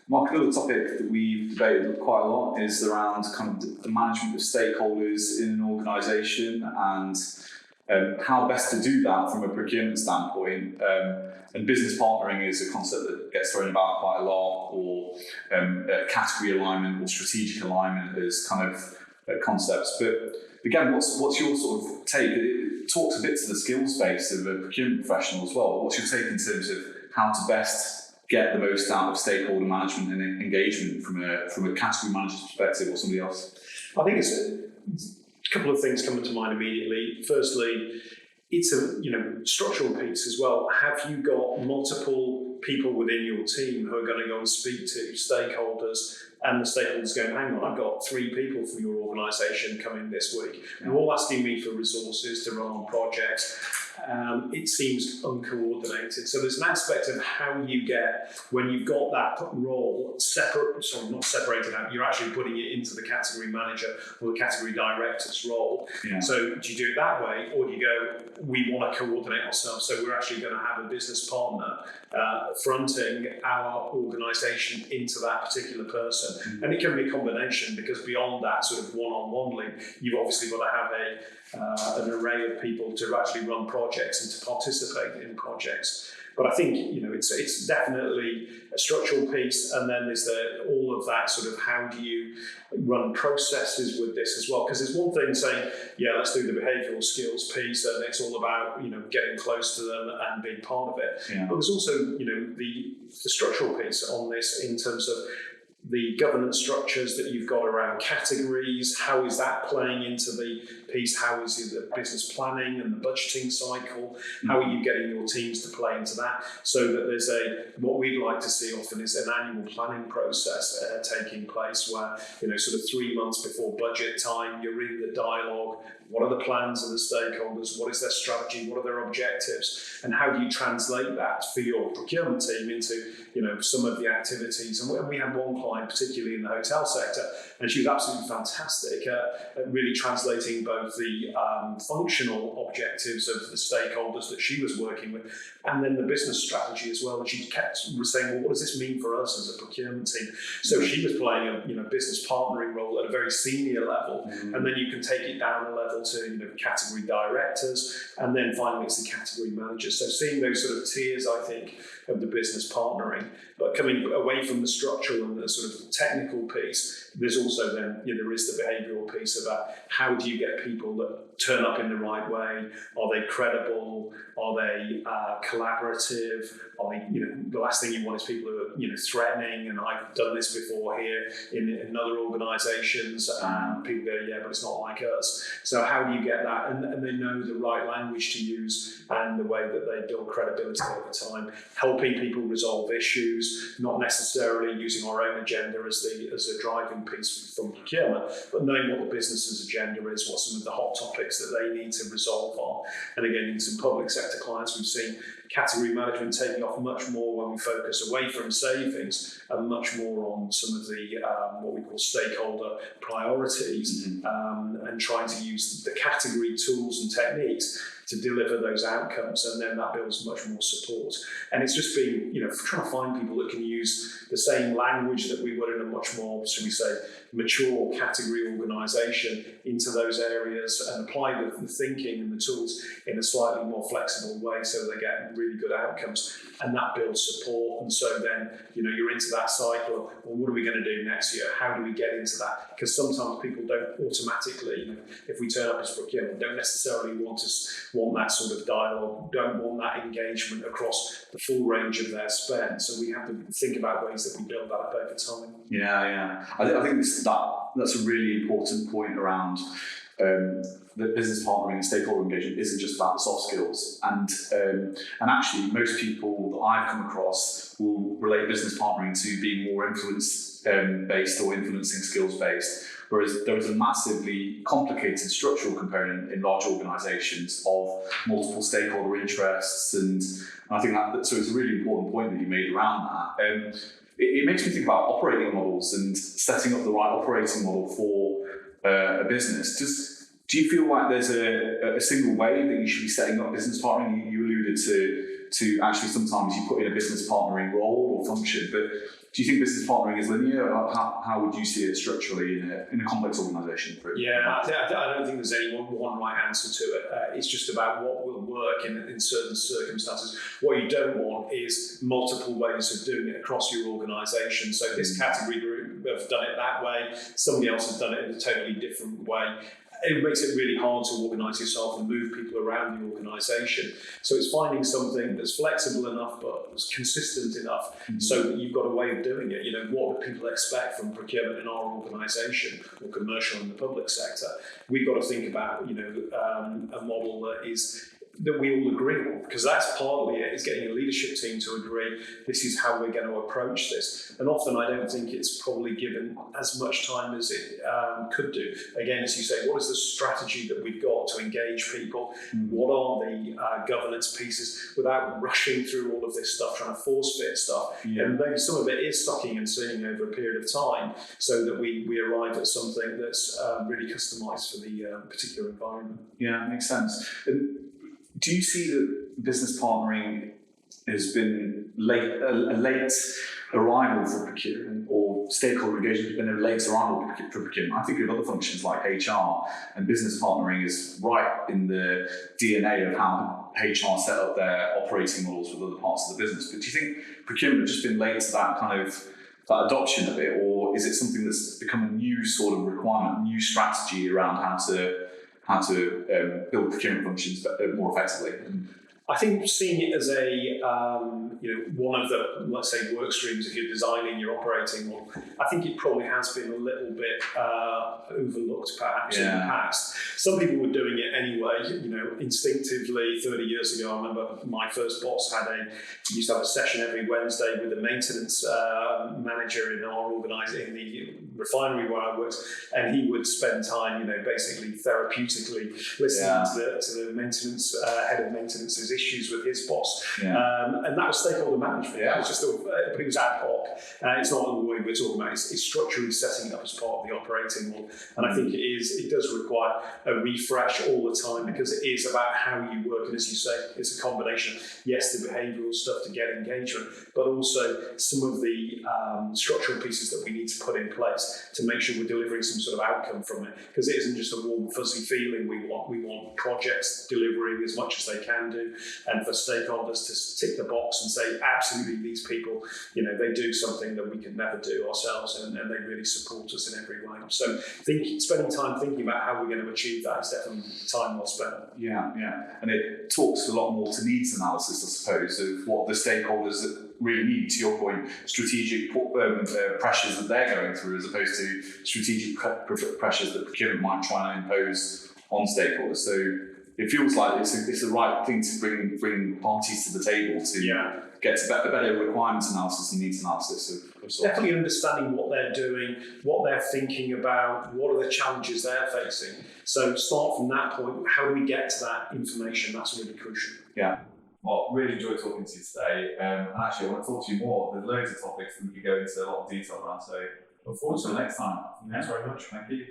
Mark, another topic that we've debated quite a lot is around kind of the management of stakeholders in an organisation and how best to do that from a procurement standpoint. And business partnering is a concept that gets thrown about quite a lot, or category alignment or strategic alignment as kind of concepts. But again, what's your sort of take? It talks a bit to the skills base of a procurement professional as well. What's your take in terms of how to best get the most out of stakeholder management and engagement from a category manager's perspective or somebody else? I think it's a couple of things come to mind immediately. Firstly, it's a structural piece as well. Have you got multiple people within your team who are going to go and speak to stakeholders, and the stakeholders going, hang on, I've got 3 people from your organisation coming this week. They're all asking me for resources to run on projects. It seems uncoordinated. So there's an aspect of how you get, when you've got that role not separated out, you're actually putting it into the category manager or the category director's role. Yeah. So do you do it that way, or do you go, we want to coordinate ourselves, so we're actually going to have a business partner fronting our organisation into that particular person? Mm-hmm. And it can be a combination, because beyond that sort of one-on-one link, you've obviously got to have an array of people to actually run projects and to participate in projects. But I think it's definitely a structural piece, and then there's all of that sort of how do you run processes with this as well? Because there's one thing saying, yeah, let's do the behavioural skills piece, and it's all about getting close to them and being part of it. Yeah. But there's also the structural piece on this in terms of the governance structures that you've got around categories. How is that playing into the piece? How is it the business planning and the budgeting cycle? How are you getting your teams to play into that? So that there's what we'd like to see often is an annual planning process taking place where, sort of 3 months before budget time, you're in the dialogue. What are the plans of the stakeholders? What is their strategy? What are their objectives? And how do you translate that for your procurement team into, some of the activities? And we had one client, particularly in the hotel sector, and she was absolutely fantastic at really translating both the functional objectives of the stakeholders that she was working with, and then the business strategy as well. And she kept saying, well, what does this mean for us as a procurement team? So she was playing a business partnering role at a very senior level, and then you can take it down a level to category directors, and then finally it's the category managers. So seeing those sort of tiers, I think, of the business partnering, but coming away from the structural and the sort of technical piece, there's also then there is the behavioural piece about how do you get people that turn up in the right way? Are they credible? Are they collaborative? Are they, the last thing you want is people who are threatening, and I've done this before here in other organisations, and people go, yeah, but it's not like us. So how do you get that? And they know the right language to use and the way that they build credibility over time, helping people resolve issues, not necessarily using our own agenda as a driving piece from procurement, but knowing what the business's agenda is, what some of the hot topics that they need to resolve on. And again, in some public sector clients, we've seen category management taking off much more when we focus away from savings and much more on some of the what we call stakeholder priorities, and trying to use the category tools and techniques to deliver those outcomes, and then that builds much more support. And it's just being, trying to find people that can use the same language that we would in a much more, should we say, mature category organisation into those areas, and apply the thinking and the tools in a slightly more flexible way so they get really good outcomes, and that builds support. And so then, you're into that cycle of, well, what are we going to do next year? How do we get into that? Because sometimes people don't automatically, if we turn up as procurement, don't necessarily want that sort of dialogue, don't want that engagement across the full range of their spend. So we have to think about ways that we build that up over time. Yeah. I think that's a really important point around the business partnering and stakeholder engagement isn't just about the soft skills. And actually, most people that I've come across will relate business partnering to being more influence based or influencing skills based. Whereas there is a massively complicated structural component in large organisations of multiple stakeholder interests, and I think so it's a really important point that you made around that. It makes me think about operating models and setting up the right operating model for a business. Do you feel like there's a single way that you should be setting up business partnering? You alluded to to actually sometimes you put in a business partnering role or function, but do you think business partnering is linear, or how would you see it structurally in a complex organisation? Yeah, I don't think there's any one right answer to it. It's just about what will work in certain circumstances. What you don't want is multiple ways of doing it across your organisation. So this category group have done it that way, somebody else has done it in a totally different way. It makes it really hard to organise yourself and move people around the organisation. So it's finding something that's flexible enough but consistent enough so that you've got a way of doing it. You know, what do people expect from procurement in our organisation or commercial in the public sector? We've got to think about, you know, a model that we all agree on, because that's partly it, is getting a leadership team to agree this is how we're going to approach this. And often I don't think it's probably given as much time as it could do. Again, as you say, what is the strategy that we've got to engage people? What are the governance pieces without rushing through all of this stuff, trying to force fit stuff? And maybe some of it is sucking and seeing over a period of time so that we arrive at something that's really customised for the particular environment. Yeah, makes sense. Do you see that business partnering has been a late arrival for procurement, or stakeholder engagement has been a late arrival for procurement? I think of other functions like HR, and business partnering is right in the DNA of how HR set up their operating models with other parts of the business. But do you think procurement has just been late to that kind of that adoption of it, or is it something that's become a new sort of requirement, new strategy around how to build procurement functions more effectively? I think seeing it as a one of the, let's say, work streams if you're designing your operating model, I think it probably has been a little bit overlooked perhaps in the past. Some people were doing it anyway, you know, instinctively. 30 years ago, I remember my first boss used to have a session every Wednesday with the maintenance manager in our organisation, in the refinery where I worked, and he would spend time, you know, basically therapeutically listening to the maintenance head of maintenance's issues with his boss, and that was stakeholder management. It was just, but it was ad hoc. It's not the way we're talking about. It's structurally setting it up as part of the operating model, and I think it does require a refresh all the time, because it is about how you work. And as you say, it's a combination of, yes, the behavioural stuff to get engagement, but also some of the structural pieces that we need to put in place to make sure we're delivering some sort of outcome from it, because it isn't just a warm fuzzy feeling we want projects delivering as much as they can do, and for stakeholders to tick the box and say, absolutely, these people, you know, they do something that we could never do ourselves, and they really support us in every way. So spending time thinking about how we're going to achieve that is definitely time well spent. Yeah. And it talks a lot more to needs analysis, I suppose, of what the stakeholders really need, to your point, strategic pressures that they're going through, as opposed to strategic pressures that procurement might try and impose on stakeholders. So it feels like it's the right thing to bring parties to the table to get to a better requirements analysis and needs analysis of definitely understanding what they're doing, what they're thinking about, what are the challenges they're facing. So start from that point. How do we get to that information? That's really crucial. Yeah. Well, really enjoyed talking to you today. And actually, I want to talk to you more. There's loads of topics that we could go into a lot of detail around. So look forward to the next time. Thanks very much. Thank you.